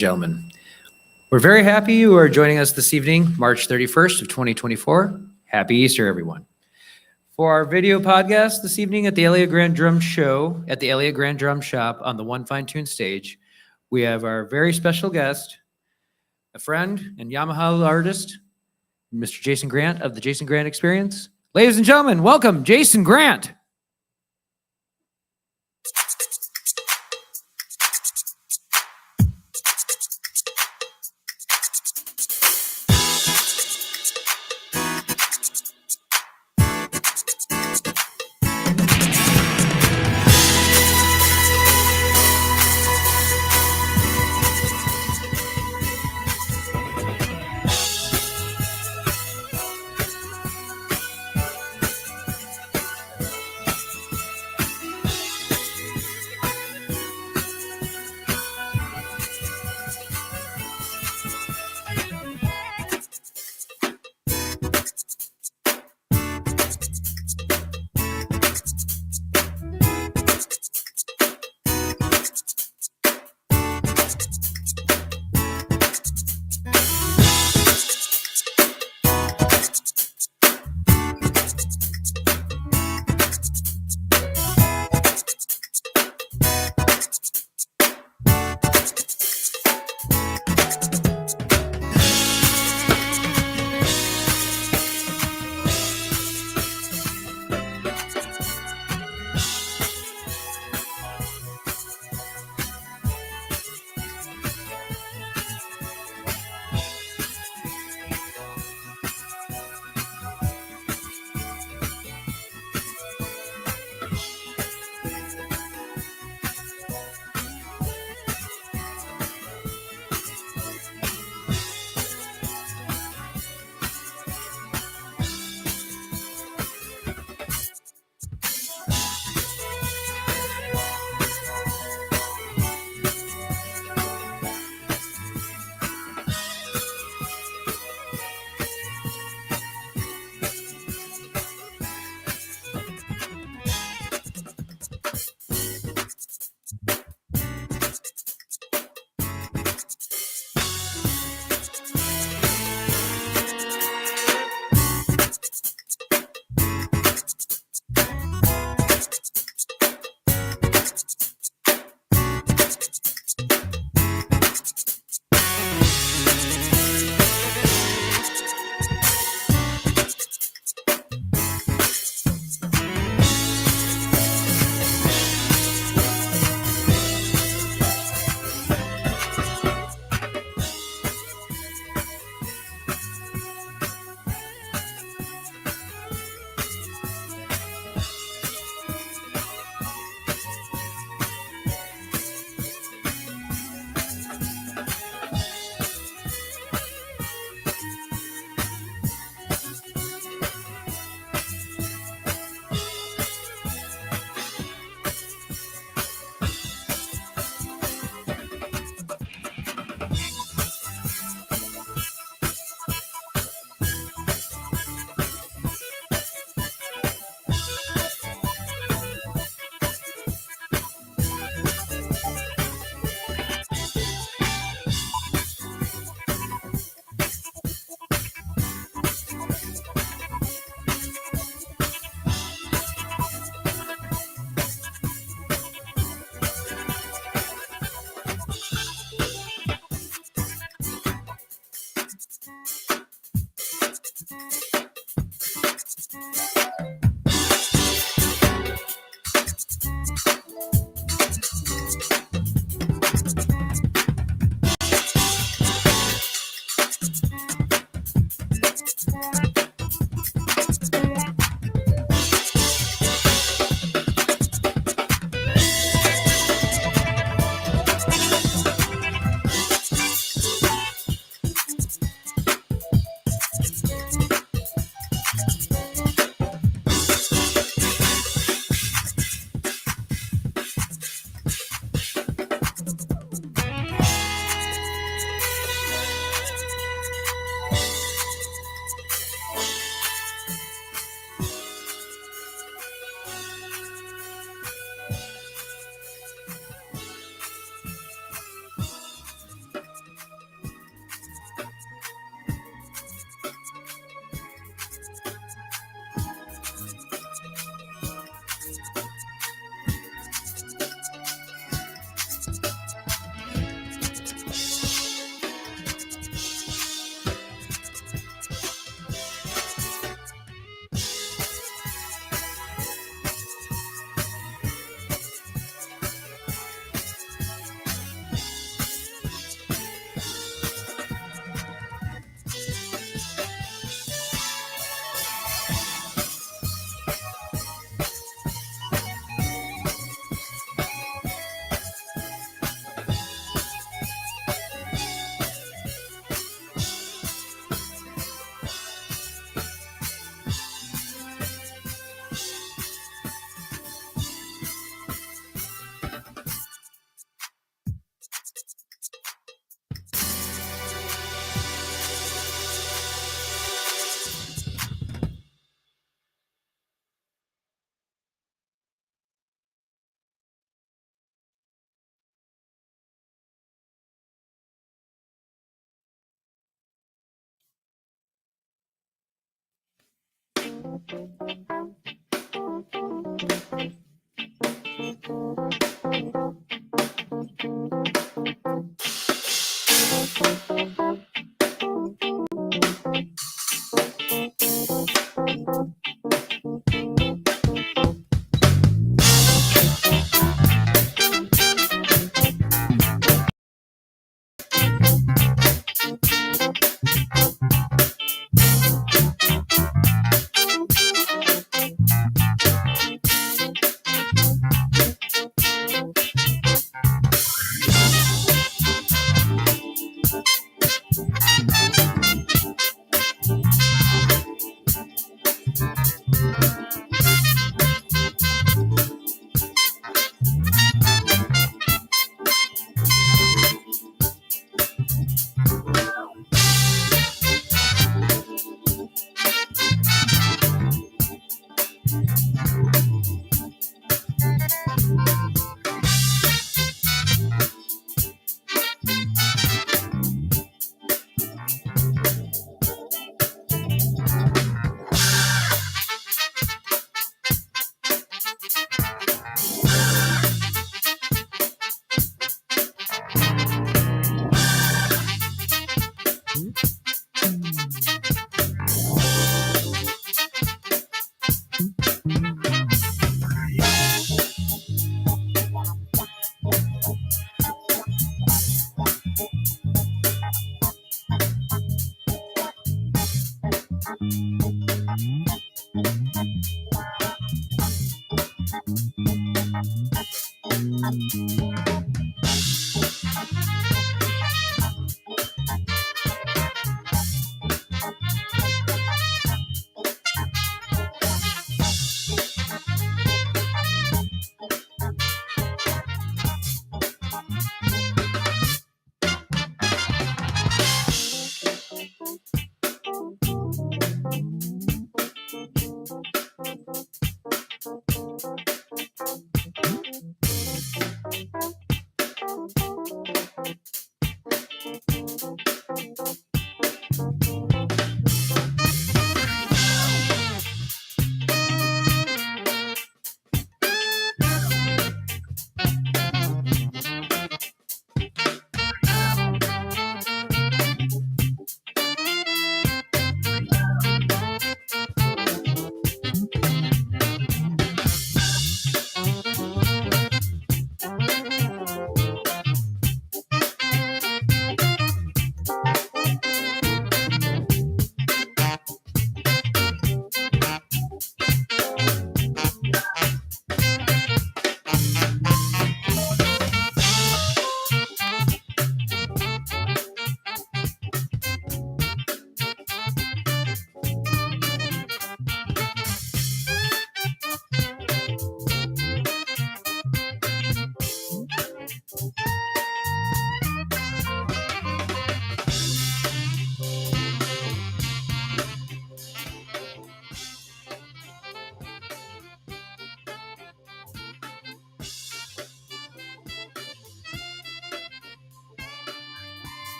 Gentlemen, we're very happy you are joining us this evening, March 31st of 2024. Happy Easter, everyone. For our video podcast this evening at the Elliott Grand Drum Show at the Elliott Grand Drum Shop on the One Fine Tune stage, we have our very special guest, a friend and Yamaha artist, Mr. Jason Grant of the Jason Grant Experience. Ladies and gentlemen, welcome Jason Grant.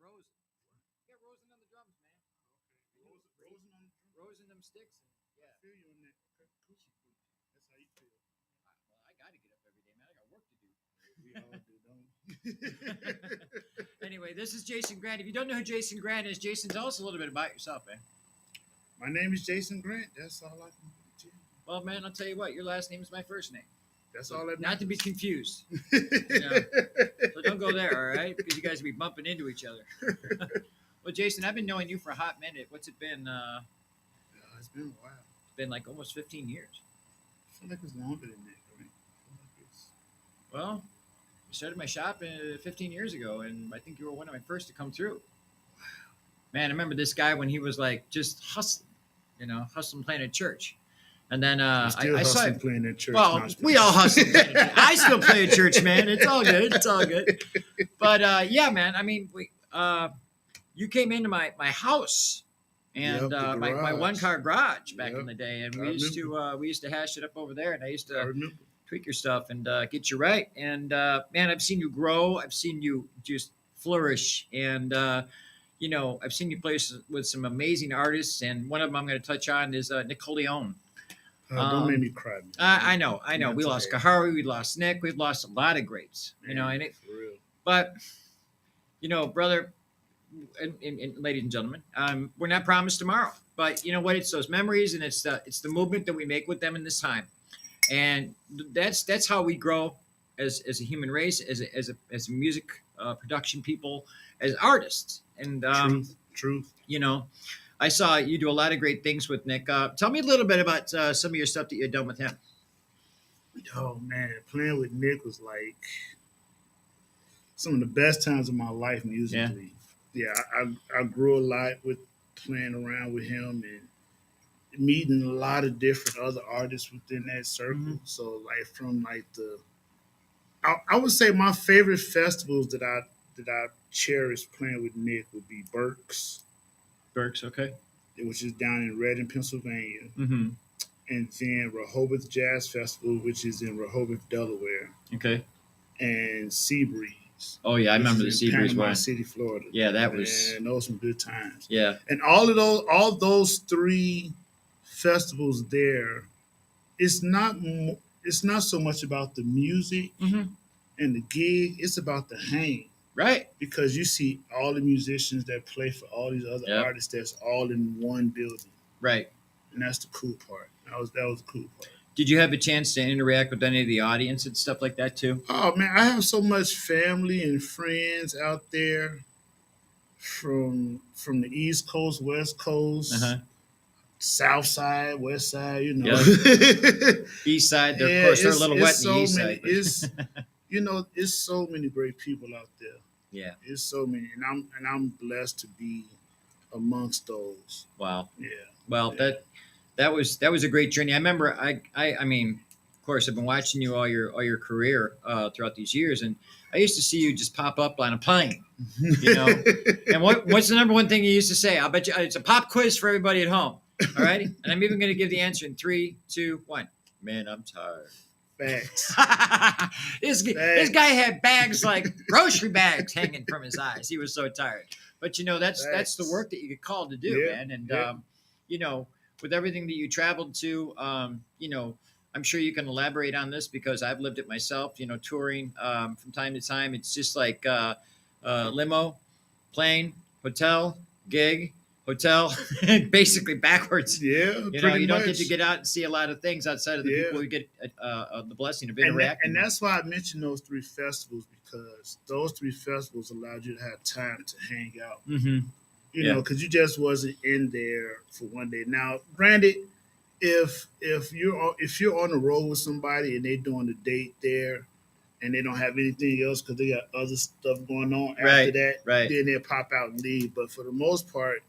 Rosen. You got Rosen on the drums, man. Rosen them sticks. And, yeah. I feel you on that coochie food. That's how you feel. Well, I got to get up every day, man. I got work to do. We all do, don't we? Anyway, this is Jason Grant. If you don't know who Jason Grant is, Jason, tell us a little bit about yourself, man. My name is Jason Grant. That's all I can do. Well, man, I'll tell you what. Your last name is my first name. That's all that Not to be matters. confused. You know? So don't go there, all right? Because you guys will be bumping into each other. Well, Jason, I've been knowing you for a hot minute. What's it been? It's been a while. It's been like almost 15 years. I feel like it's longer than that, right? I feel like it's... Well, I started my shop 15 years ago, and I think you were one of my first to come through. Man, I remember this guy when he was like just hustling, hustling playing at church. And then I saw him playing at church. Well, we all hustle. I still play at church, man. It's all good. It's all good. But yeah, man. I mean, you came into my house and my one car garage back in the day, and we used to hash it up over there, and I used to tweak your stuff and get you right. And man, I've seen you grow. I've seen you just flourish, and I've seen you play with some amazing artists, and one of them I'm going to touch on is Nick Leone. Don't make me cry, man. I know. We lost Kahari, we lost Nick, we've lost a lot of greats, Man, for real. But, brother, and ladies and gentlemen, we're not promised tomorrow. But you know what? It's those memories, and it's the movement that we make with them in this time, and that's how we grow as a human race, as a music production people, as artists, and truth. I saw you do a lot of great things with Nick. Tell me a little bit about some of your stuff that you've done with him. Oh, man. Playing with Nick was like some of the best times of my life musically. Yeah, I grew a lot with playing around with him and meeting a lot of different other artists within that circle. Mm-hmm. So, like, from like I would say my favorite festivals that I cherish playing with Nick would be Burke's. Burke's, okay. Which is down in Reading, Pennsylvania. Mm-hmm. And then Rehoboth Jazz Festival, which is in Rehoboth, Delaware. Okay. And Seabreeze. Oh, yeah, I remember the Seabreeze Panama one. City, Florida. Yeah, that was... And those were some good times. Yeah. And all those three festivals there, it's not so much about the music mm-hmm. and the gig, it's about the hang. Right. Because you see all the musicians that play for all these other artists that's all in one building. Right. And that's the cool part. That was the cool part. Did you have a chance to interact with any of the audience and stuff like that too? Oh, man, I have so much family and friends out there from the East Coast, West Coast, South Side, West Side, Yep. East Side, of course, they're a little wet in the East Side. It's so many great people out there. Yeah. It's so many, and I'm blessed to be amongst those. Wow. Yeah. Well, that was a great journey. I remember I mean, of course, I've been watching you all your career throughout these years, and I used to see you just pop up on a plane, And what's the number one thing you used to say? I'll bet you it's a pop quiz for everybody at home. All righty, and I'm even going to give the answer in 3, 2, 1. Man, I'm tired. Facts. This guy had bags like grocery bags hanging from his eyes. He was so tired. But that's the work that you get called to do, man. And with everything that you traveled to, I'm sure you can elaborate on this because I've lived it myself. Touring from time to time, it's just like limo, plane, hotel, gig. Hotel, basically backwards. Yeah, you don't get to get out and see a lot of things outside of the people who get the blessing of interacting. And that's why I mentioned those 3 festivals, because those 3 festivals allowed you to have time to hang out. Mm-hmm. Because you just wasn't in there for one day. Now, granted, if you're on the road with somebody and they're doing a date there, and they don't have anything else because they got other stuff going on after that, then they'll pop out and leave. But for the most part,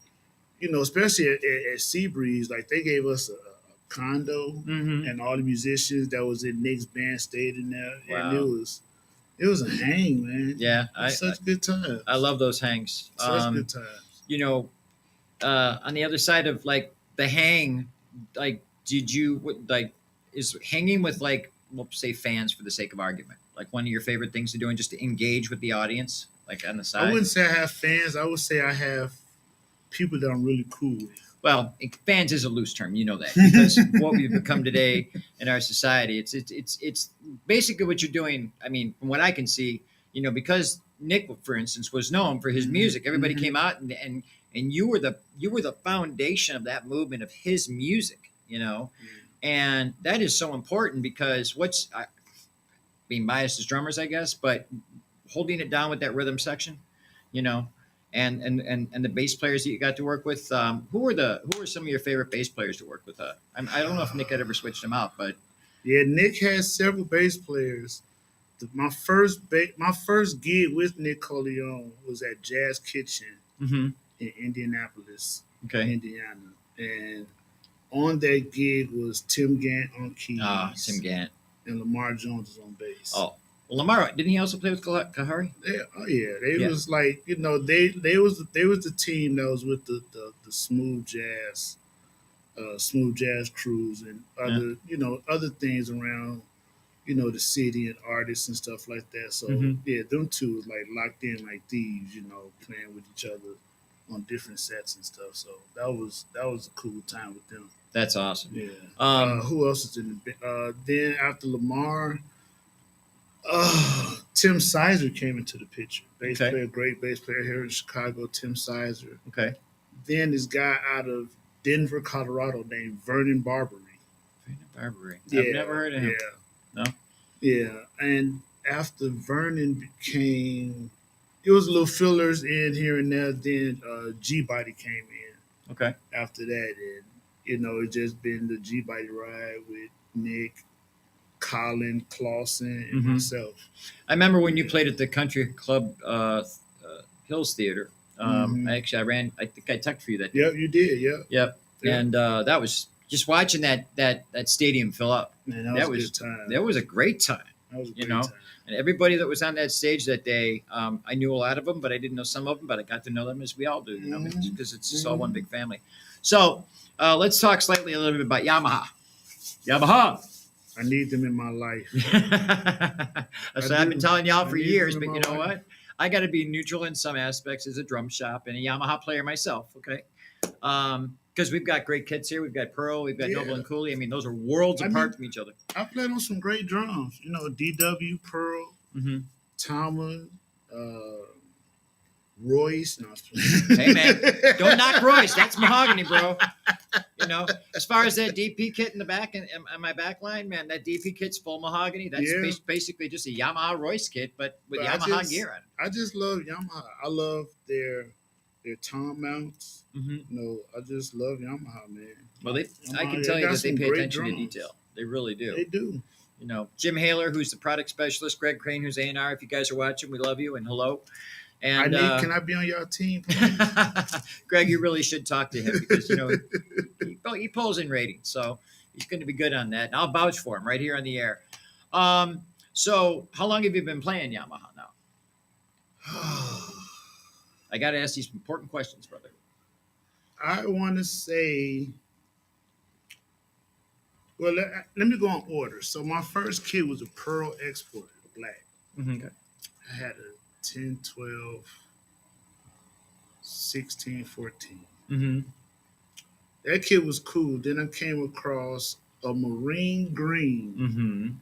especially at Seabreeze, like they gave us a condo, and all the musicians that was in Nick's band stayed in there, and it was a hang, man. Yeah, such good times. I love those hangs. Such good times. On the other side of like the hang, like is hanging with like we'll say fans for the sake of argument, like one of your favorite things to do, and just to engage with the audience? like on the I side? wouldn't say I have fans. I would say I have people that I'm really cool with. Well, fans is a loose term, you know that, because what we've become today in our society, it's basically what you're doing. I mean, from what I can see, because Nick, for instance, was known for his music. Everybody came out and you were the foundation of that movement of his music, and that is so important because being biased as drummers, I guess, but holding it down with that rhythm section, you know, and the bass players that you got to work with. Who were some of your favorite bass players to work with? I don't know if Nick had ever switched them out, but Yeah, Nick has several bass players. My first gig with Nick Corleone was at Jazz Kitchen in Indianapolis, okay. Indiana, and on that gig was Tim Gant on keys. Tim Gant and Lamar Jones was on bass. Oh, well, Lamar, didn't he also play with Kahari? They was like they was the team that was with the smooth jazz crews and other things around the city and artists and stuff like that. So them two was like locked in like thieves, playing with each other on different sets and stuff. So that was a cool time with them. That's awesome. Yeah. Who else is in the then after Lamar? Tim Sizer came into the picture. Player, great bass player here in Chicago, Tim Sizer. Okay. Then this guy out of Denver, Colorado named Vernon Barbary. I've never heard of him. Yeah. No? Yeah. And after Vernon it was little fillers in here and there. Then G-Body came in. Okay. After that, and it just been the G-Body ride with Nick, Colin, Clausen, and myself. I remember when you played at the Country Club Hills Theater. I think I tucked for you that day. Yep, you did. Yep. And that was just watching that stadium fill up. Man, that was a good time. That was a great time. That was a great time. And everybody that was on that stage that day, I knew a lot of them, but I didn't know some of them, but I got to know them as we all do, because it's just all one big family. So let's talk a little bit about Yamaha. I need them in my life. So I've been telling y'all for years, but you know what? I got to be neutral in some aspects as a drum shop and a Yamaha player myself, okay? Because we've got great kits here. We've got Pearl, we've got Noble and Cooley. I mean, those are worlds apart from each other. I played on some great drums. DW, Pearl, Thomas, Royce. No, hey, man, don't knock Royce. That's mahogany, bro. As far as that DP kit in the back and my back line, man, that DP kit's full mahogany. That's basically just a Yamaha Royce kit, but with Yamaha gear on it. I just love Yamaha. I love their tom mounts. I just love Yamaha, man. Well, I can tell you that they pay attention to detail. They really do. They do. Jim Haler, who's the product specialist, Greg Crane, who's A&R. If you guys are watching, we love you and hello. And can I be on your team? Greg, you really should talk to him because he pulls in ratings, so he's going to be good on that. And I'll vouch for him right here on the air. So how long have you been playing Yamaha now? I got to ask these important questions, brother. I want to say, well, let me go in order. So my first kit was a Pearl Exporter, black. Okay. I had a 10, 12, 16, 14. That kit was cool. Then I came across a marine green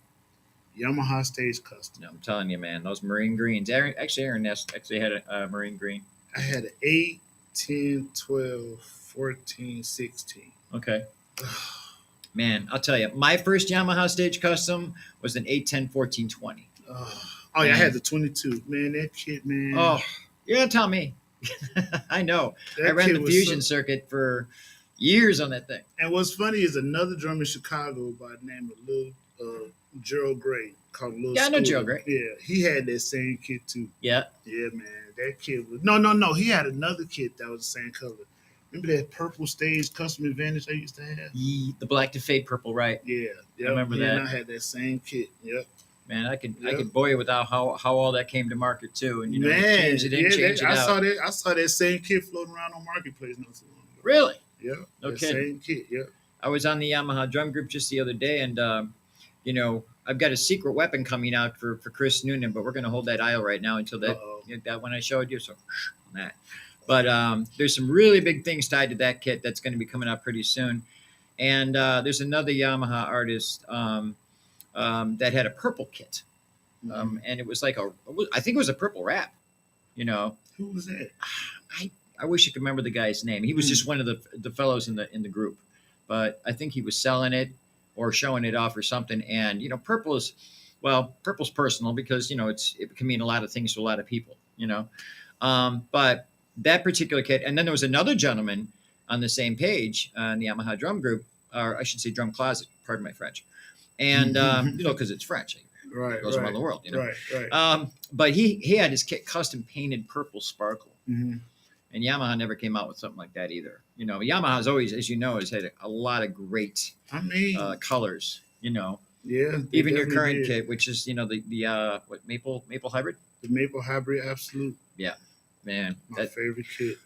Yamaha Stage Custom. No, I'm telling you, man, those marine greens. Aaron actually had a marine green. I had an 8, 10, 12, 14, 16. Okay. Man, I'll tell you, my first Yamaha Stage Custom was an 8, 10, 14, 20. Oh, yeah, I had the 22. Man, that kit, man. Oh, you're going to tell me. I know. I ran the Fusion circuit for years on that thing. And what's funny is another drummer in Chicago by the name of Lil Gerald Gray called Lil Yeah, I know Gerald Gray. Yeah, he had that same kit too. Yeah. Yeah, man. That kit was... No. He had another kit that was the same color. Remember that purple Stage Custom Advantage I used to have? The black to fade purple, right? Yeah. I remember that. And I had that same kit. Yep. Man, I could bore you with how all that came to market too, and change it in, change it out. I saw that same kit floating around on Marketplace not so long ago. Really? Yeah. No kidding. Same kit. Yeah. I was on the Yamaha drum group just the other day, and I've got a secret weapon coming out for Chris Noonan, but we're going to hold that aisle right now until that that one I showed you. So that. But there's some really big things tied to that kit that's going to be coming out pretty soon. And there's another Yamaha artist that had a purple kit, and it was like I think it was a purple wrap. You know, Who was that? I wish I could remember the guy's name. He was just one of the fellows in the group, but I think he was selling it or showing it off or something. And purple's personal because it can mean a lot of things to a lot of people. But that particular kit, and then there was another gentleman on the same page in the Yamaha drum group, or I should say drum closet. Pardon my French. And because it's French, it goes around the world. Right. But he had his kit custom painted purple sparkle. Mm-hmm. And Yamaha never came out with something like that either. Yamaha's always, as you know, has had a lot of great colors. Yeah. Even your current kit, which is the maple hybrid. The maple hybrid, absolute. Yeah, man, my favorite kit.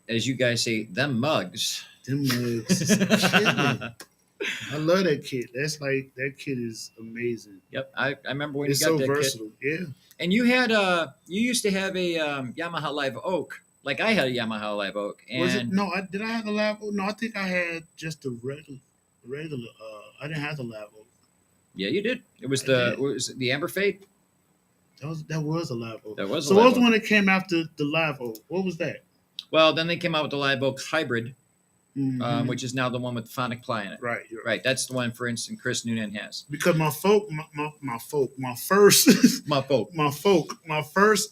As you guys say, them mugs. Them mugs. I love that kit. That kit is amazing. Yep, I remember when it's you got so that versatile. kit. Yeah. And you used to have a Yamaha Live Oak. Like I had a Yamaha Live Oak. And was it? No, did I have the Live Oak? No, I think I had just a regular. I didn't have the Live Oak. Yeah, you did. It was the Amber Fade. That was a Live Oak. That was. So what was the one that came after the Live Oak? What was that? Well, then they came out with the Live Oak Hybrid, which is now the one with phonic ply in it. Right. Right. That's the one, for instance, Chris Noonan has. Because my first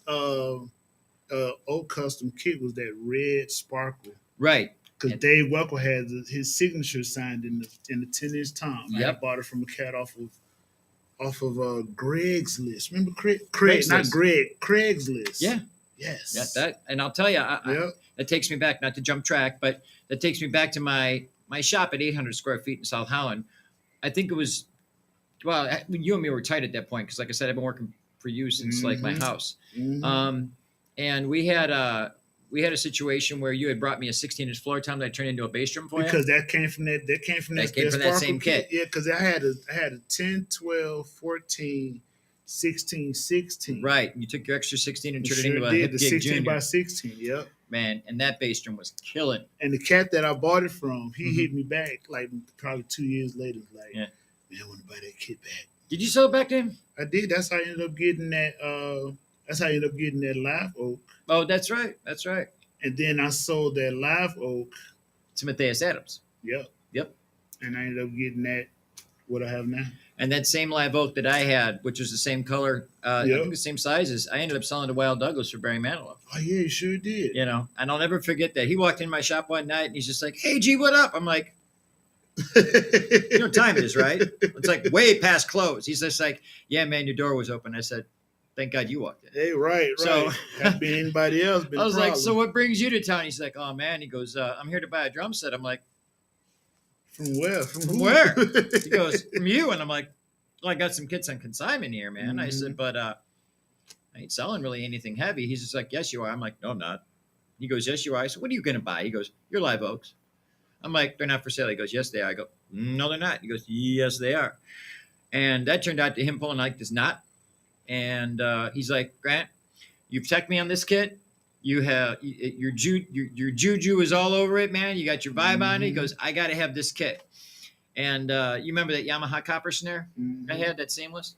old custom kit was that red sparkle. Right. Because Dave Welker had his signature signed in the 10-inch tom. Yep. I bought it from a cat off of Greg's List. Remember Craig's List. Yeah. Yes. Yeah, that, and I'll tell you, that takes me back, not to jump track, but that takes me back to my shop at 800 square feet in South Holland. I think it was, you and me were tight at that point because, like I said, I've been working for you since like my house. Mm-hmm. And we had a situation where you had brought me a 16-inch floor tom that I turned into a bass drum for because that came from that same kit. Yeah, because I had a 10, 12, 14, 16, 16. Right. You took your extra 16 and turned it into a did, hip the gig 16 junior. by 16. Yep. Man, and that bass drum was killing. And the cat that I bought it from, he hit me back like probably 2 years later. Like, man, I want to buy that kit back. Did you sell it back to him? I did. That's how I ended up getting that. That's how I ended up getting that Live Oak. Oh, that's right. That's right. And then I sold that Live Oak to Matthias Adams. Yep. And I ended up getting that. What I have now. And that same Live Oak that I had, which was the same color, I think the same sizes, I ended up selling to Wild Douglas for Barry Manilow. Oh, yeah, you sure did. And I'll never forget that. He walked in my shop one night and he's just like, "Hey, G, what up?" I'm like, "You know what time it is, right?" It's like way past close. He's just like, "Yeah, man, your door was open." I said, "Thank God you walked in." Hey, right. So, had been anybody else. I was like, "So what brings you to town?" He's like, "Oh, man." He goes, "I'm here to buy a drum set." I'm like, "From where? From where?" He goes, "From you." And I'm like, "Well, I got some kits on consignment here, man." Mm-hmm. I said, "But I ain't selling really anything heavy." He's just like, "Yes, you are." I'm like, "No, I'm not." He goes, "Yes, you are." I said, "What are you going to buy?" He goes, "Your Live Oaks." I'm like, "They're not for sale." He goes, "Yes, they are." I go, "No, they're not." He goes, "Yes, they are." And that turned out to him pulling like this knot. And he's like, "Grant, you've checked me on this kit. You have your juju is all over it, man. You got your vibe on it." He goes, "I got to have this kit." And you remember that Yamaha copper snare I had, that seamless?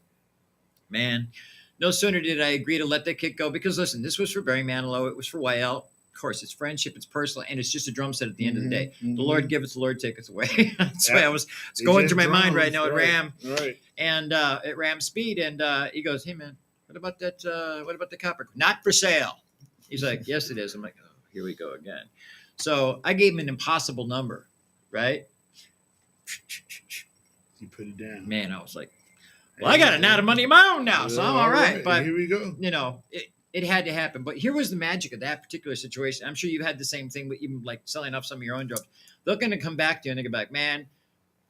Man, no sooner did I agree to let that kit go, because listen, this was for Barry Manilow. It was for YL. Of course, it's friendship, it's personal, and it's just a drum set at the end of the day. The Lord giveth, the Lord taketh away. That's why it's going through my mind right now at RAM. Right. And at RAM Speed. And he goes, "Hey, man, what about that? What about the copper? Not for sale." He's like, "Yes, it is." I'm like, "Oh, here we go again." So I gave him an impossible number, right? You put it down. Man, I was like, "Well, I got a knot of money of my own now, so I'm all right." But here we go. It had to happen. But here was the magic of that particular situation. I'm sure you've had the same thing with even like selling off some of your own drums. They're going to come back to you and they're going to be like, "Man,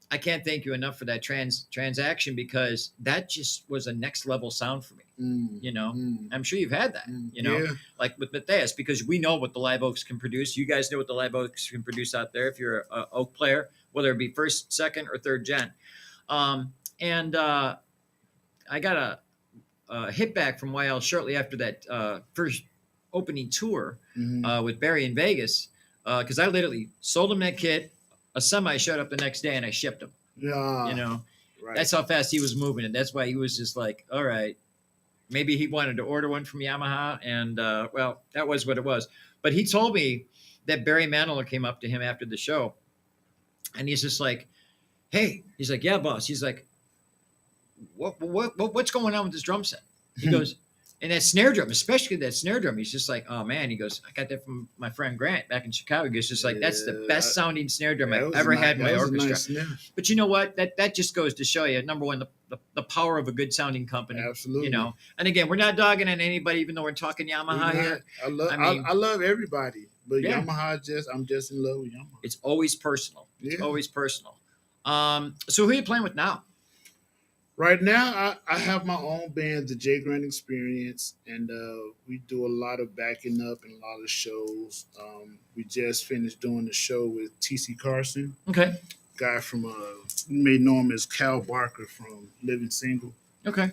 I can't thank you enough for that transaction, because that just was a next level sound for me." I'm sure you've had that, like with Matthias, because we know what the Live Oaks can produce. You guys know what the Live Oaks can produce out there if you're an Oak player, whether it be first, second, or third gen. And I got hit back from YL shortly after that first opening tour Mhm. with Barry in Vegas, because I literally sold him that kit. A semi showed up the next day, and I shipped him. Yeah. You know, Right. that's how fast he was moving, and that's why he was just like, all right. Maybe he wanted to order one from Yamaha, and well, that was what it was. But he told me that Barry Manilow came up to him after the show, and he's just like, "Hey," he's like, "Yeah, boss." He's like, what's going on with this drum set?" He goes, and that snare drum, especially that snare drum, he's just like, "Oh man," he goes, "I got that from my friend Grant back in Chicago." He goes, "Just like that's the best sounding snare drum I've ever had in my orchestra." But you know what? That just goes to show you, number one, the power of a good sounding company. Absolutely. You know, and again, we're not dogging on anybody, even though we're talking Yamaha here. I love everybody, but Yeah. Yamaha, I'm just in love with Yamaha. It's always personal. It's Yeah. always personal. So who are you playing with now? Right now, I have my own band, the J Grant Experience, and we do a lot of backing up and a lot of shows. We just finished doing the show with TC Carson, Okay. guy from you may know him as Cal Barker from Living Single. Okay.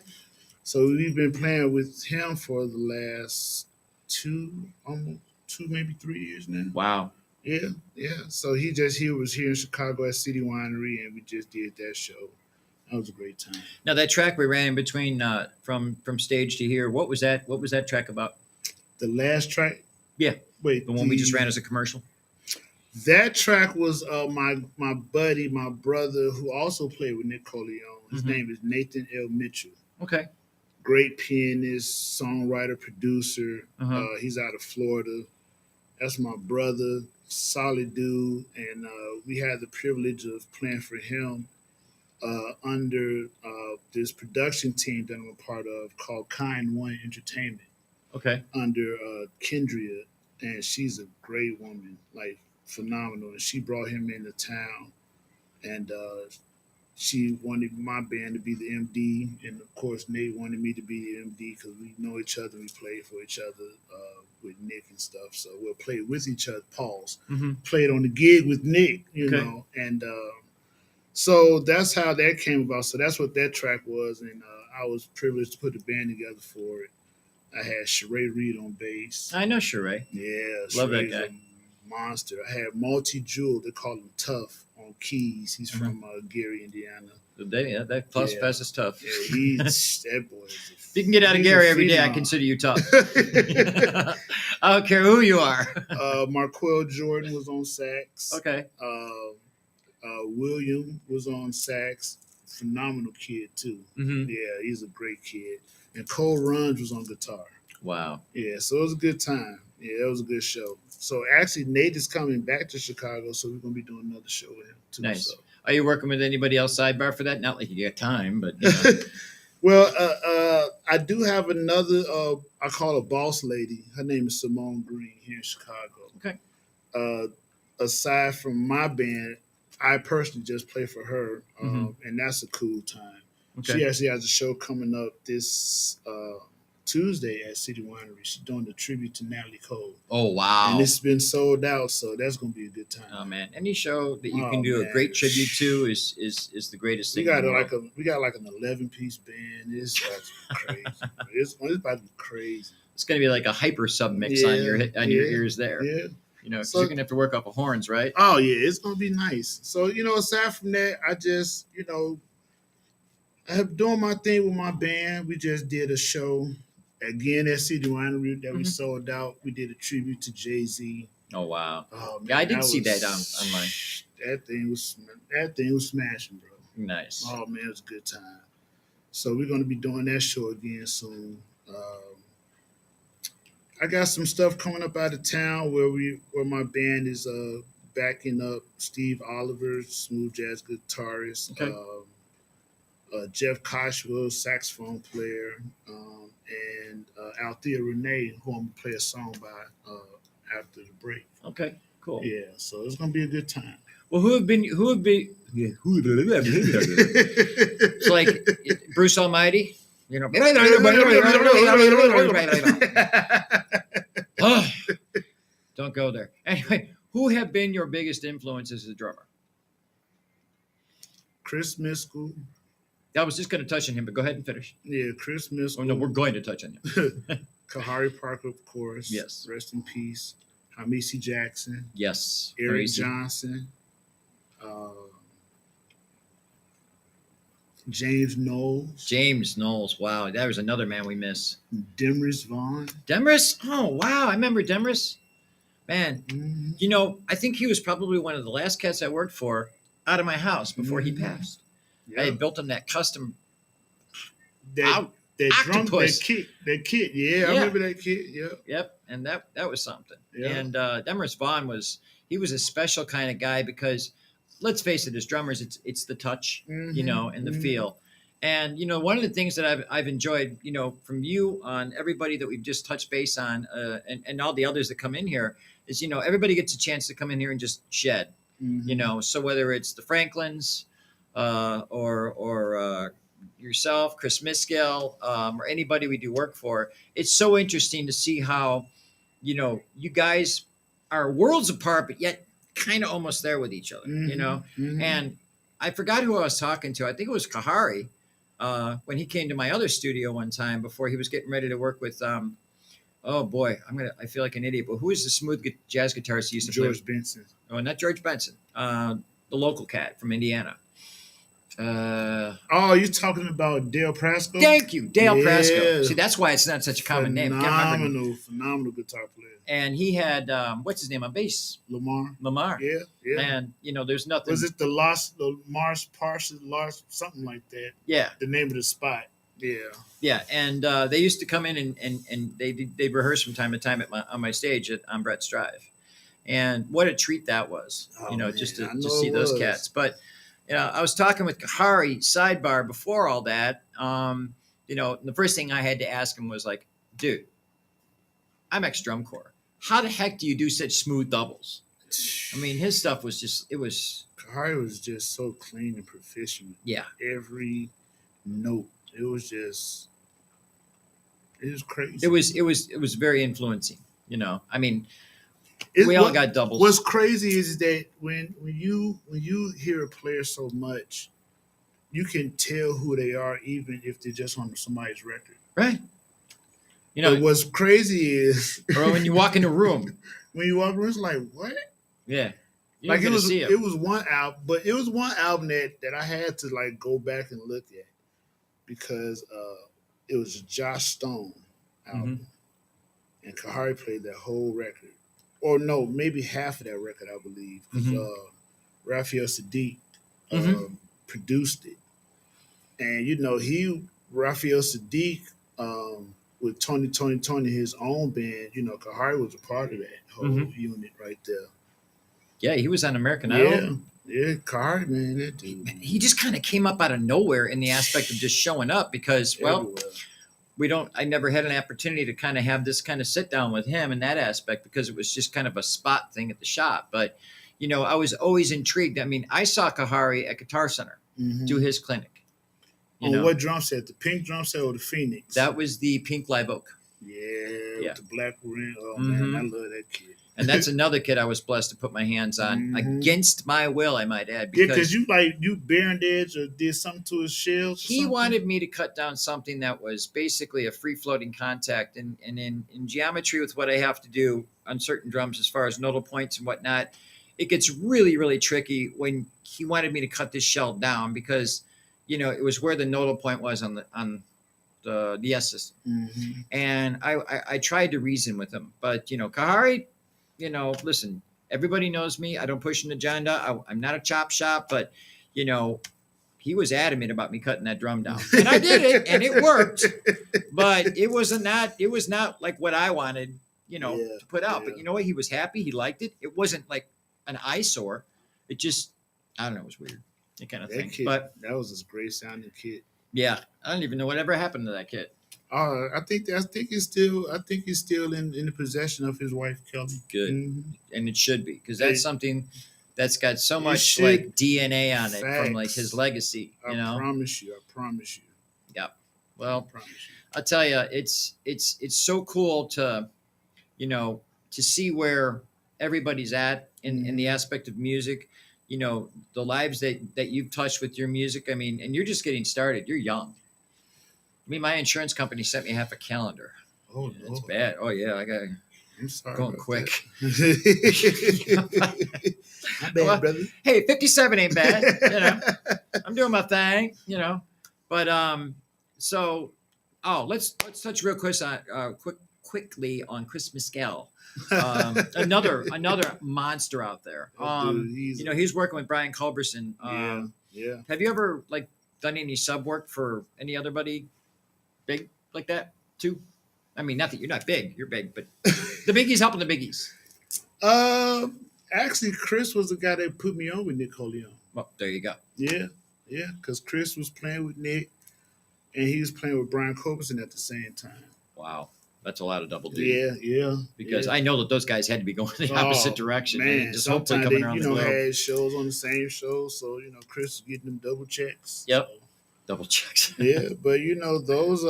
So we've been playing with him for the last almost two, maybe 3 years now. Wow. Yeah. So he was here in Chicago at City Winery, and we just did that show. That was a great time. Now that track we ran in between from stage to here, what was that? What was that track about? The last track? Yeah. Wait. The one we just ran as a commercial? That track was my buddy, my brother, who also played with Nick Coleon. His name is Nathan L. Mitchell. Okay. Great pianist, songwriter, producer. He's out of Florida. That's my brother, solid dude. And we had the privilege of playing for him under this production team that I'm a part of called Kind One Entertainment. Okay. Under Kendria, and she's a great woman, like phenomenal. And she brought him into town, and she wanted my band to be the MD, and of course Nate wanted me to be the MD because we know each other. We played for each other with Nick and stuff, so we'll play with each other. Pause. Played on the gig with Nick, you know, and. So that's how that came about. So that's what that track was, and I was privileged to put the band together for it. I had Sheree Reed on bass. I know Sheree. Yeah, Love that Sheree's guy. a monster. I had Multi Jewel, they call him Tough, on keys. He's from Gary, Indiana. That Plus Fest is tough. Yeah, he's that boy. If you can get out of Gary every day, I consider you tough. I don't care who you are. Marquel Jordan was on sax. Okay. William was on sax. Phenomenal kid too. Yeah, he's a great kid. And Cole Runge was on guitar. Wow. Yeah, so it was a good time. Yeah, it was a good show. So actually, Nate is coming back to Chicago, so we're gonna be doing another show with him too. Nice. So. Are you working with anybody else sidebar for that? Not like you got time, but you know. Well, I do have another. I call her boss lady. Her name is Simone Green here in Chicago. Okay. Aside from my band, I personally just play for her, and that's a cool time. Okay. She actually has a show coming up this Tuesday at City Winery. She's doing the tribute to Natalie Cole. Oh, wow. And it's been sold out, so that's going to be a good time. Oh, man. Any show that you can do a great tribute to is the greatest thing. We got like an 11-piece band. It's crazy. It's about to be crazy. It's going to be like a hyper sub mix on your ears there. Yeah. You know, because you're going to have to work off of horns, right? Oh, yeah. It's going to be nice. So, aside from that, I just, I have doing my thing with my band. We just did a show again at City Winery that we sold out. We did a tribute to Jay-Z. Oh, wow. Oh, man, yeah, I did see that online. That thing was smashing, bro. Nice. Oh, man, it was a good time. So we're going to be doing that show again soon. I got some stuff coming up out of town where my band is backing up Steve Oliver, smooth jazz guitarist, Okay. Jeff Koshwell, saxophone player, and Althea Renee, who I'm gonna play a song by after the break. Okay, cool. Yeah, so it's gonna be a good time. Well, who would be? It's like Bruce Almighty, you know. Oh, don't go there. Anyway, who have been your biggest influences as a drummer? Chris Miskell, I was just going to touch on him, but go ahead and finish. Yeah, Chris Miskell. Oh no, we're going to touch on him. Kahari Parker, of course. Yes. Rest in peace. Hamisi Jackson. Yes. Eric Crazy. Johnson. James Knowles. James Knowles. Wow, that was another man we miss. Demris Vaughn. Demris. Oh wow, I remember Demris. Man, Mhm. you know, I think he was probably one of the last cats I worked for out of my house before he Mhm. passed. Yeah. I had built him that custom that drum, octopus. that kit. Yeah, I Yeah. remember that kit. Yeah. Yep, and that was something. Yeah. And Demers Vaughn was a special kind of guy because, let's face it, as drummers, it's the touch, you know, and the Mhm. feel. And you know, one of the things that I've enjoyed, you know, from you on everybody that we've just touched base on, and all the others that come in here, is, you know, everybody gets a chance to come in here and just shed, Mhm. you know. So whether it's the Franklins, or yourself, Chris Miskell, or anybody we do work for, it's so interesting to see how, you know, you guys are worlds apart, but yet kind of almost there with each other, you know. Mhm. And I forgot who I was talking to. I think it was Kahari, when he came to my other studio one time before he was getting ready to work with. Oh boy, I feel like an idiot. But who is the smooth jazz guitarist he used to George play? Benson. Oh, not George Benson. The local cat from Indiana. Oh, you're talking about Dale Prasco? Thank you, Dale Yeah. Prasco. See, that's why it's not such a common name. Can't remember. Phenomenal guitar player. And he had what's his name on bass? Lamar. Yeah, yeah. And you know, there's nothing. Was it the Mars Parsons, something like that? Yeah, The name of the spot. Yeah. yeah. And they used to come in and they rehearse from time to time on my stage on Brett's Drive. And what a treat that was, Oh, you know, man, just to I know see it those was. cats. But you know, I was talking with Kahari sidebar before all that. You know, the first thing I had to ask him was like, dude, I'm ex drum corps. How the heck do you do such smooth doubles? I mean, his stuff was just, it was, Kahari was just so clean and proficient. yeah. Every note. It was crazy. It was very influencing, you know. I mean, It's we all what- got doubles. What's crazy is that when you hear a player so much, you can tell who they are even if they're just on somebody's record. Right. You But know, what's crazy is or when you walk in a room, when you walk around, it's like, what? yeah. You Like don't get to see it was one album, but it was one album that I had to like go back and look at because it was a Josh Stone album, and Kahari played that whole record, or no, maybe half of that record, I believe, because Raphael Sadiq produced it, and you know Raphael Sadiq with Tony, his own band. You know, Kahari was a part of that whole unit right there. Yeah, he was on American Yeah, Idol. yeah, Kahari, man, that dude. He just kind of came up out of nowhere in the aspect of just showing up because, well, Everywhere. I never had an opportunity to kind of have this kind of sit down with him in that aspect because it was just kind of a spot thing at the shop. But, you know, I was always intrigued. I mean, I saw Kahari at Guitar Center do his clinic. You On know, what drum set? The pink drum set or the Phoenix? that was the Pink Live Oak. Yeah, Yeah. with the black ring. Oh man, I love that kid. And that's another kid I was blessed to put my hands on against my will, I might add. Yeah, because you baron edge or did something to his shells. He wanted me to cut down something that was basically a free floating contact. And in geometry with what I have to do on certain drums as far as nodal points and whatnot, it gets really, really tricky when he wanted me to cut this shell down because, you know, it was where the nodal point was on the S system. And I tried to reason with him. But, you know, Kahari, you know, listen, everybody knows me. I don't push an agenda. I'm not a chop shop, but, you know, he was adamant about me cutting that drum down. And I did it, and it worked. But it was not like what I wanted, you know, to put out. But you know what? He was happy. He liked it. It wasn't like an eyesore. It just, I don't know, it was weird. That kind of thing. Kid, but that was a great sounding kid. Yeah. I don't even know whatever happened to that kid. I think he's still in the possession of his wife Kelly. Good. And it should be, because that's something that's got so much like DNA on it from like his legacy. You know, I promise you. Yeah. Well, I'll tell you, it's so cool to, you know, to see where everybody's at in the aspect of music, you know, the lives that you've touched with your music. I mean, and you're just getting started. You're young. I mean, my insurance company sent me half a calendar. Oh Yeah, no, it's bad. Oh yeah, I got I'm sorry. going about quick. that. My bad, Well, brother. hey, 57 ain't bad. You know, I'm doing my thing. You know, but so let's touch real quick on quickly on Chris Mescal. Another monster out there. Dude, You know, he's working with Brian Culberson. yeah. Have you ever like done any sub work for any other buddy big like that too? I mean, not that you're not big, you're big, but the biggies helping the biggies. Actually, Chris was the guy that put me on with Nick Coleon. Well, there you go. Yeah, because Chris was playing with Nick, and he was playing with Brian Culberson at the same time. Wow, that's a lot of double D. Yeah. Because yeah. I know that those guys had to be going the opposite direction. Man, And just hopefully sometimes coming they, around the globe. had shows on the same show, so Chris was getting them double checks. Yep. So, Double checks. yeah, but those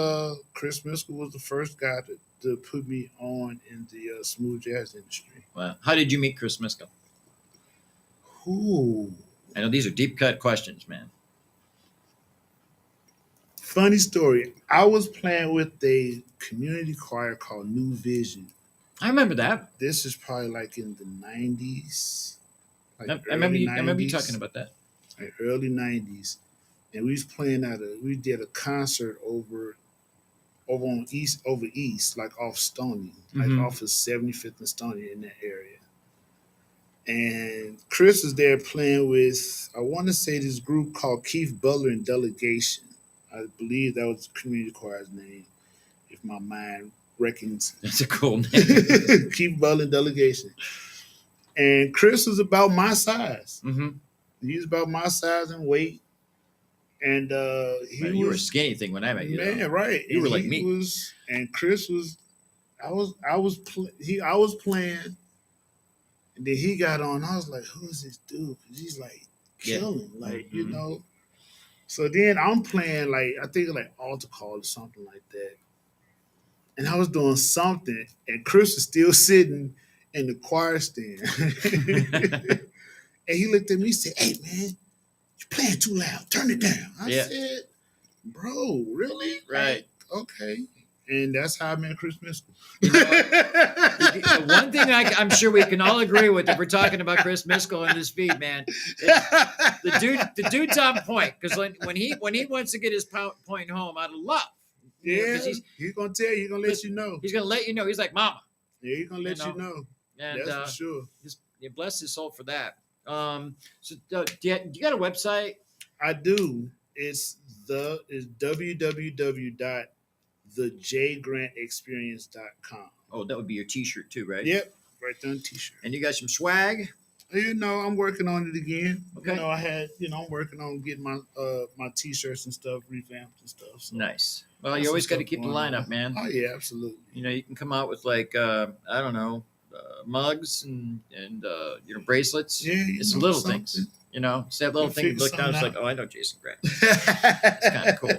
Chris Miskell was the first guy to put me on in the smooth jazz industry. Wow. How did you meet Chris Miskell? Ooh. I know these are deep cut questions, man. Funny story. I was playing with a community choir called New Vision. I remember that. This is probably like in the 90s. I remember you talking about that. Like early 90s. And we was playing we did a concert over east, like off Stony, like off of 75th and Stony in that area. And Chris was there playing with, I want to say, this group called Keith Butler and Delegation. I believe that was the community choir's name, if my mind reckons. That's a cool name. Keith Butler and Delegation. And Chris was about my size. Mm-hmm. He was about my size and weight. And you were a skinny thing when I met you. Man, right. You were like me. And Chris was, I was playing. And then he got on. I was like, "Who is this dude?" Because he's like killing, like So then I'm playing I think like altar call or something like that. And I was doing something, and Chris was still sitting in the choir stand. And he looked at me and said, "Hey man, you're playing too loud. Turn it down." I said, "Bro, really?" Right. Okay. And that's how I met Chris Miskell. The one thing I'm sure we can all agree with if we're talking about Chris Miskell and his feet, man, the dude's on point. Because when he wants to get his point home out of love, he's gonna tell you, he's gonna let you know. He's gonna let you know. He's like, "Mama." Yeah, he's gonna let you know. And that's for sure. You bless his soul for that. So do you got a website? I do. It's www.thejgrantexperience.com. Oh, that would be your T-shirt too, right? Yep, right there on T-shirt. And you got some swag? I'm working on it again. Okay. I'm working on getting my my T-shirts and stuff revamped and stuff. So nice. Well, you always got to keep the lineup, man. Oh yeah, absolutely. You can come out with like I don't know, mugs and bracelets. Yeah, it's little things. It's that little thing you look down. It's like, oh, I know Jason Grant. It's kind of cool.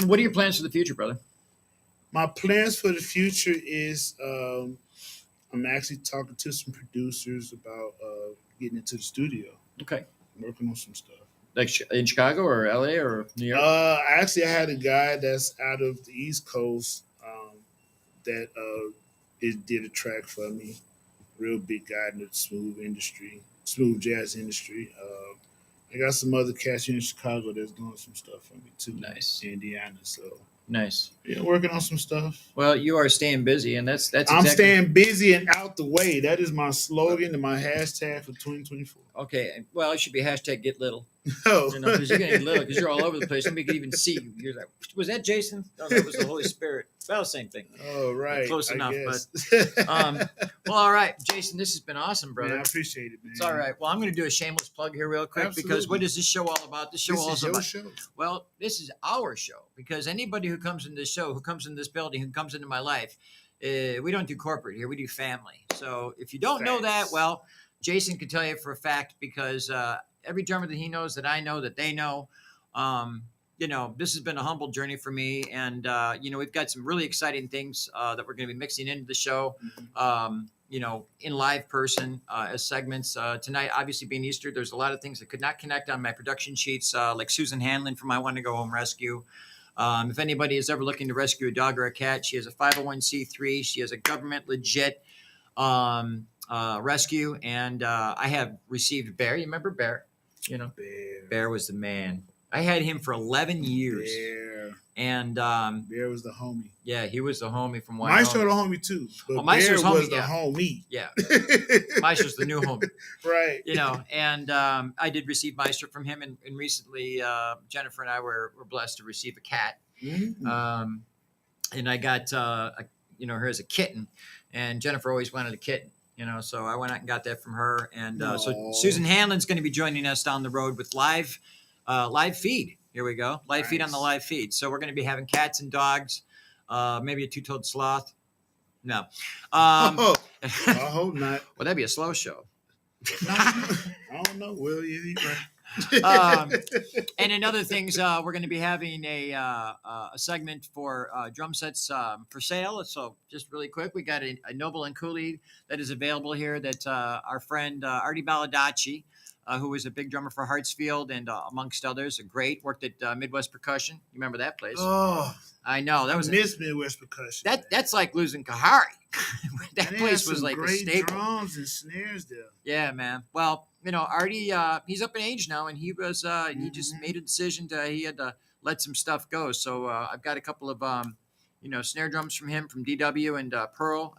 What are your plans for the future, brother? My plans for the future is I'm actually talking to some producers about getting into the studio. Okay. Working on some stuff. Like in Chicago or LA or New York? Actually, I had a guy that's out of the East Coast that did a track for me. Real big guy in the smooth jazz industry. I got some other cats here in Chicago that's doing some stuff for me too. Nice. In Indiana, so nice. Yeah, working on some stuff. Well, you are staying busy, and that's. I'm staying busy and out the way. That is my slogan and my hashtag for 2024. Okay, well, it should be hashtag get little. Oh. Because you're getting little because you're all over the place. Somebody could even see you. You're like, was that Jason? No, that was the Holy Spirit. Well, same thing. Oh, right. Close enough. Guess. But well, all right, Jason. This has been awesome, brother. Man, I appreciate it, man. It's all right. Well, I'm going to do a shameless plug here, real quick, because what is this show all about? This is your show. Well, this is our show because anybody who comes in this show, who comes in this building, who comes into my life, we don't do corporate here. We do family. So if you don't know that, well, Jason can tell you for a fact because every drummer that he knows, that I know, that they know, you know, this has been a humble journey for me, and you know, we've got some really exciting things that we're going to be mixing into the show. You know, in live person as segments tonight. Obviously, being Easter, there's a lot of things that could not connect on my production sheets, like Susan Hanlon from I Want to Go Home Rescue. If anybody is ever looking to rescue a dog or a cat, she has a 501c3. She has a government legit rescue, and I have received Bear. You remember Bear? You know, Bear was the man. I had him for 11 years. Bear. And Bear was the homie. yeah, he was the homie from Wyoming. Maestro the homie too. But Maestro's Bear was homie, the yeah. homie. Yeah. Maestro's the new homie. Right. You know, and I did receive Maestro from him, and recently Jennifer and I were blessed to receive a cat. Mhm. And I got you know, her as a kitten, and Jennifer always wanted a kitten. You know, so I went out and got that from her, and so Aw. Susan Hanlon's going to be joining us down the road with live feed. Here we go, live feed on the Nice. live feed. So we're going to be having cats and dogs, maybe a two-toed sloth. No, Oh, I hope not. well, that'd be a slow show. No, I don't know. Well, yeah, you're right. And in other things, we're going to be having a segment for drum sets for sale. So just really quick, we got a Noble and Cooley that is available here that our friend Artie Baladacci, who was a big drummer for Hartsfield and amongst others, a great, worked at Midwest Percussion. You remember that place? Oh, I know. That was Miss Midwest Percussion. that's like losing Kahari. That And they place had was some like a great staple. drums and snares there. Yeah, man. Well, you know, Artie, he's up in age now, and he was he just Mhm. made a decision he had to let some stuff go. So I've got a couple of you know, snare drums from him from DW and Pearl,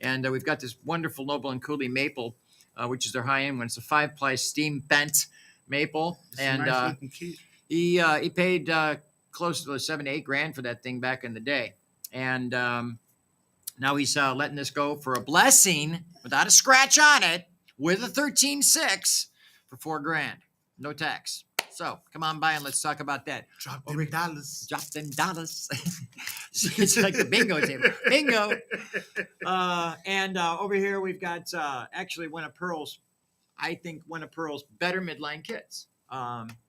and we've got this wonderful Noble and Cooley maple, which is their high end one. It's a 5-ply steam bent maple, It's a and nice looking kit. he paid close to $7 to $8 grand for that thing back in the day, and now he's letting this go for a blessing without a scratch on it with a 13.6 for $4 grand, no tax. So come on by and let's talk about that. Drop Over them here. dollars. Drop them dollars. It's like the bingo table. Bingo. And over here we've got actually one of Pearl's better midline kits.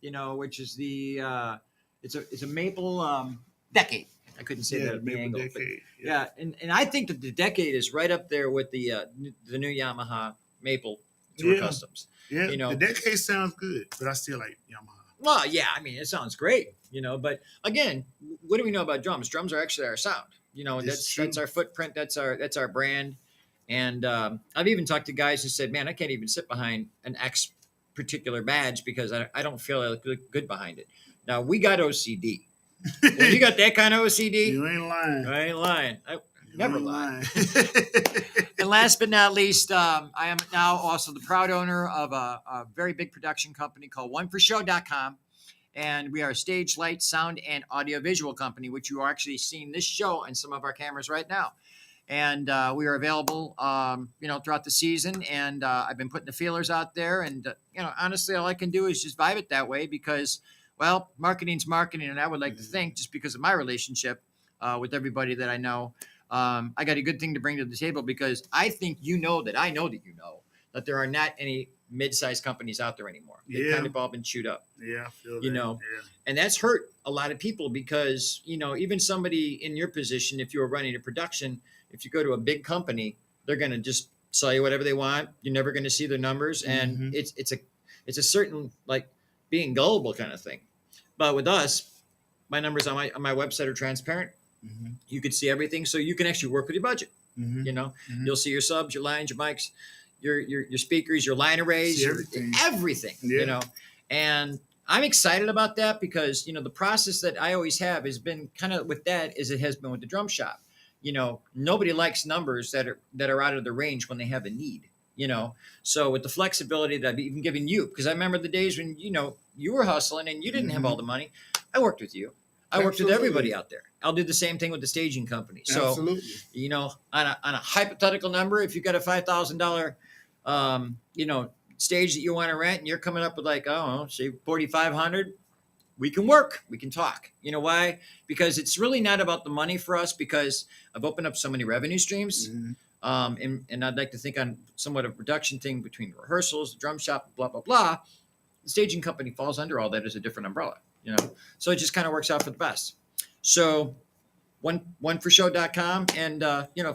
You know, which is the it's a maple decade. I couldn't say that at the Maple angle, but Decade. yeah, and I think that the decade is right up there with the new Yamaha Maple Tour Yeah. Customs. Yeah, You know. the Decade sounds good, but I still like Yamaha. Well, yeah, I mean, it sounds great, you know, but again, what do we know about drums? Drums are actually our sound. You know, It's true. that's our footprint, that's our brand. And I've even talked to guys who said, "Man, I can't even sit behind an X particular badge because I don't feel I look good behind it." Now we got OCD. When you got that kind of OCD, You ain't lying. I ain't lying. I You never ain't lie. lying. And last but not least, I am now also the proud owner of a very big production company called OneForShow.com. And we are a stage, light, sound, and audiovisual company, which you are actually seeing this show on some of our cameras right now. And we are available, you know, throughout the season. And I've been putting the feelers out there. And, you know, honestly, all I can do is just vibe it that way because, well, marketing's marketing. And I would like to think, just because of my relationship with everybody that I know, I got a good thing to bring to the table because I think you know that I know that you know that there are not any mid-sized companies out there anymore. They've Yeah. kind of all been chewed up. Yeah, I feel You that. know. Yeah. And that's hurt a lot of people because, you know, even somebody in your position, if you were running a production, if you go to a big company, they're going to just sell you whatever they want. You're never going to see their numbers. And Mhm. it's a certain, like, being gullible kind of thing. But with us, my numbers on my website are transparent. Mhm. You can see everything. So you can actually work with your budget. Mhm. You know, Mhm. you'll see your subs, your lines, your mics, your speakers, your line arrays, See everything. everything, Yeah. you know. And I'm excited about that because, you know, the process that I always have has been kind of with that as it has been with the drum shop. You know, nobody likes numbers that are out of the range when they have a need, you know. So with the flexibility that I've even given you, because I remember the days when, you know, you were hustling and you didn't have Mhm. all the money. I worked with you. I worked with Absolutely. everybody out there. I'll do the same thing with the staging company. So, Absolutely. you know, on a hypothetical number, if you got a $5,000, you know, stage that you want to rent and you're coming up with like, oh, say 4,500, we can work, we can talk. You know why? Because it's really not about the money for us because I've opened up so many revenue streams. Mhm. And I'd like to think on somewhat of a production thing between rehearsals, the drum shop, blah, blah, blah. The staging company falls under all that as a different umbrella. So it just kind of works out for the best. So oneforshow.com, and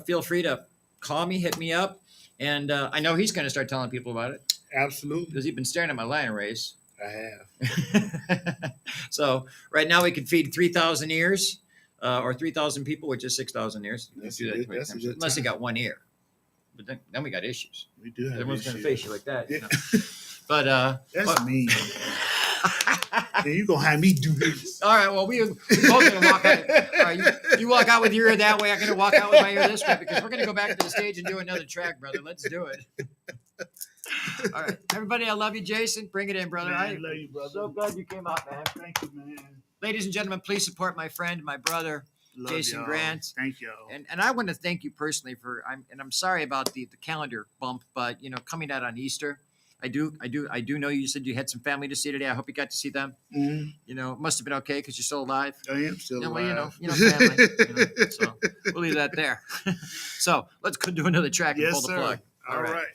feel free to call me, hit me up, and I know he's going to start telling people about it Absolutely. because he's been staring at my lion race. I have. So right now we could feed 3,000 ears or 3,000 people, which is 6,000 ears. That's Do a that good- 20 that's a times, good unless they time. got one ear. But then we got issues. We do have Everyone's going to issues. face you like that. Yeah. But That's mean. And you gonna have me do this. all right, well, we both gonna walk out. All right, you walk out with your ear that way. I'm gonna walk out with my ear this way because we're gonna go back to the stage and do another track, brother. Let's do it. All right, everybody, I love you, Jason. Bring it in, brother. Man, I love you, brother. so glad you came out, man. Thank you, man. Ladies and gentlemen, please support my friend, my brother, Love Jason y'all. Grant. Thank y'all. And I want to thank you personally for. I'm sorry about the calendar bump, but coming out on Easter. I do know you said you had some family to see today. I hope you got to see them. Mhm. It must have been okay because you're still alive. I am still Yeah, alive. well, family. So we'll leave that there. So let's go do another track and Yes, pull the sir. plug. All right.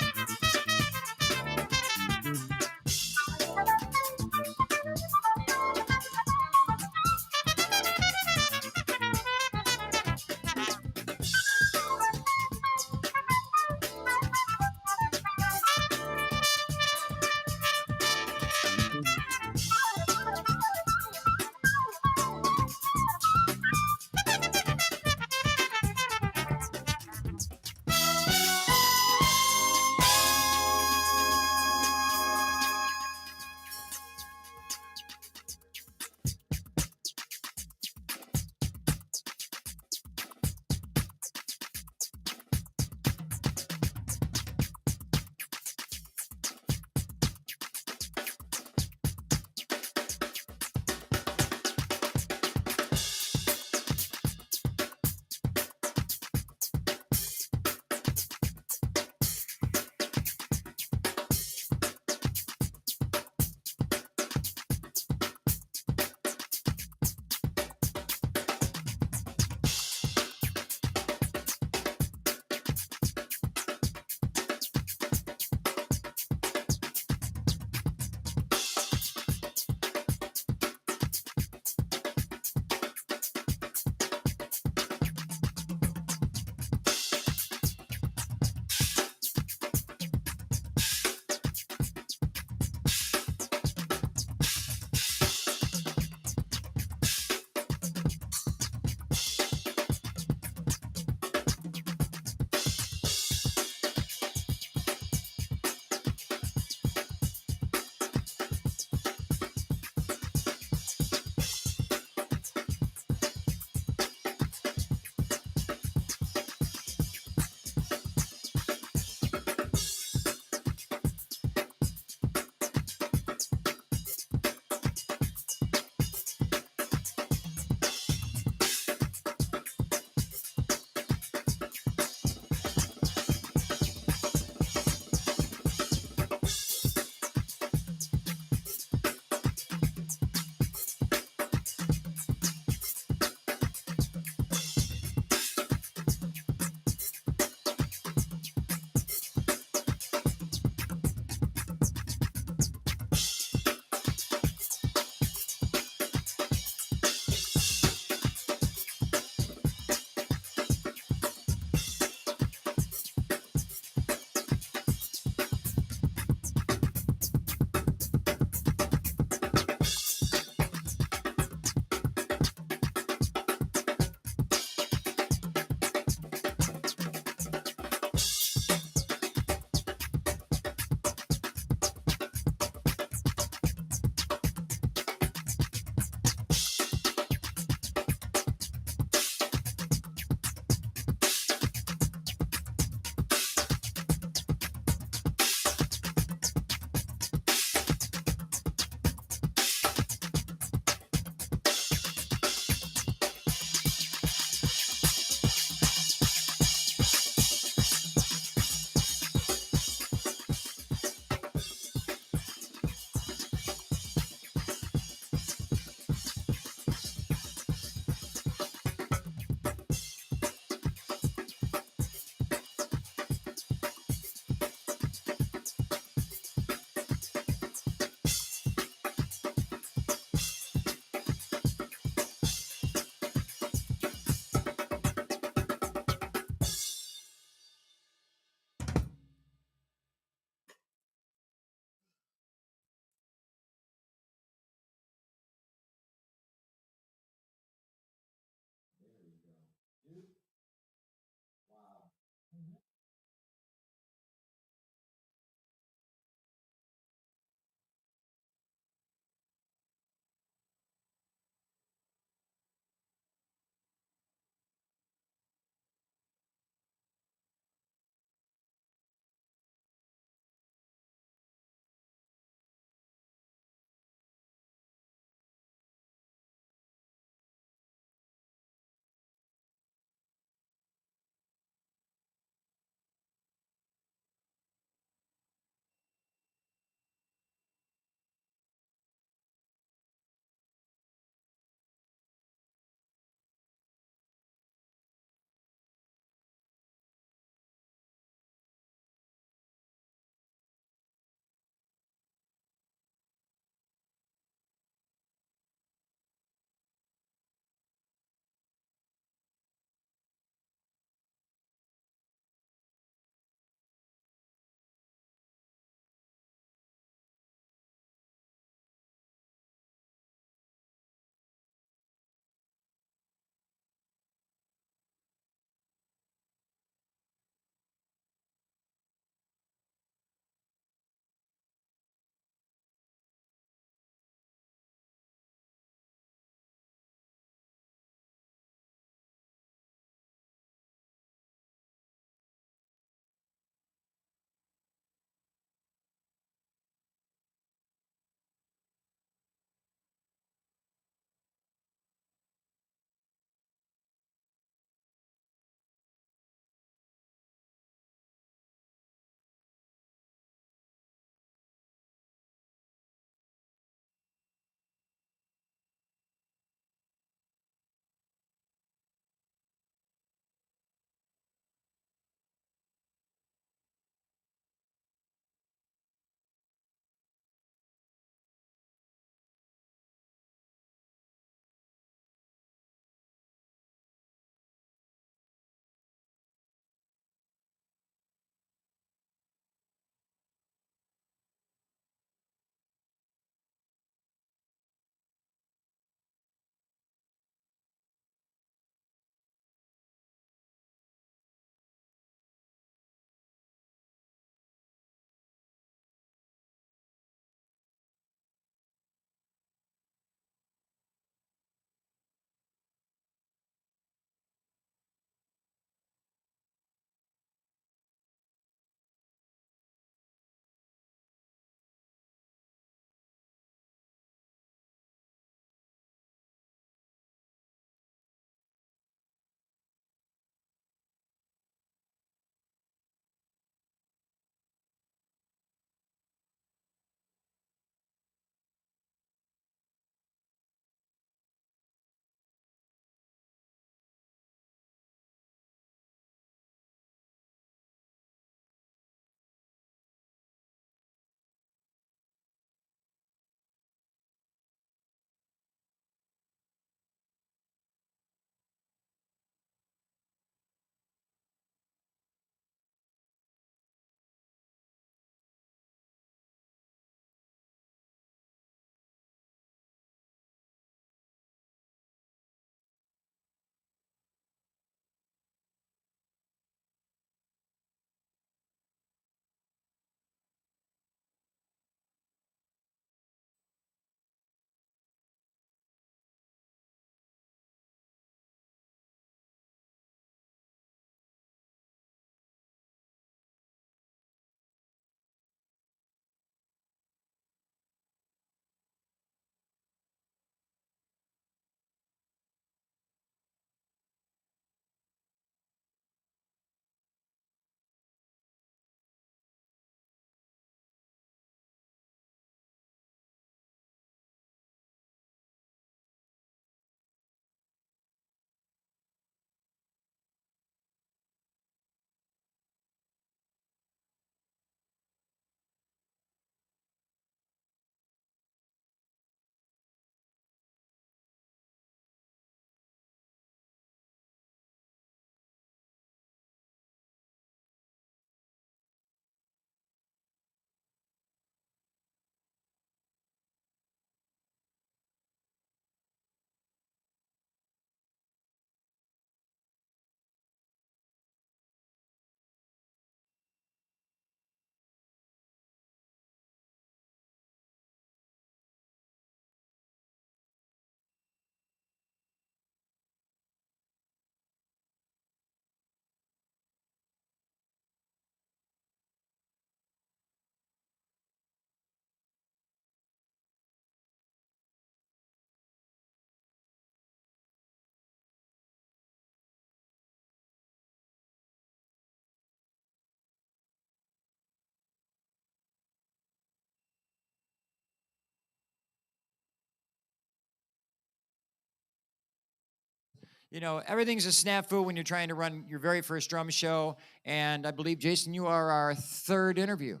you know, everything's a snafu when you're trying to run your very first drum show. And I believe, Jason, you are our third interview,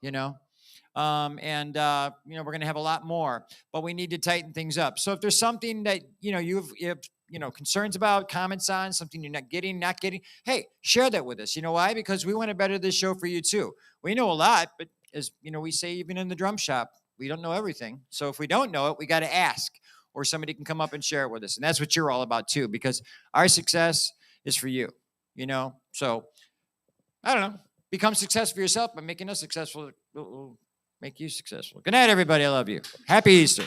you know. You know, we're going to have a lot more, but we need to tighten things up. So if there's something that, you know, you've you know, concerns about, comments on, something you're not getting, hey, share that with us. You know why? Because we want to better this show for you too. We know a lot, but as you know, we say, even in the drum shop, we don't know everything. So if we don't know it, we got to ask, or somebody can come up and share it with us. And that's what you're all about too, because our success is for you, you know? So I don't know, become successful for yourself by making us successful. We'll make you successful. Good night, everybody. I love you. Happy Easter.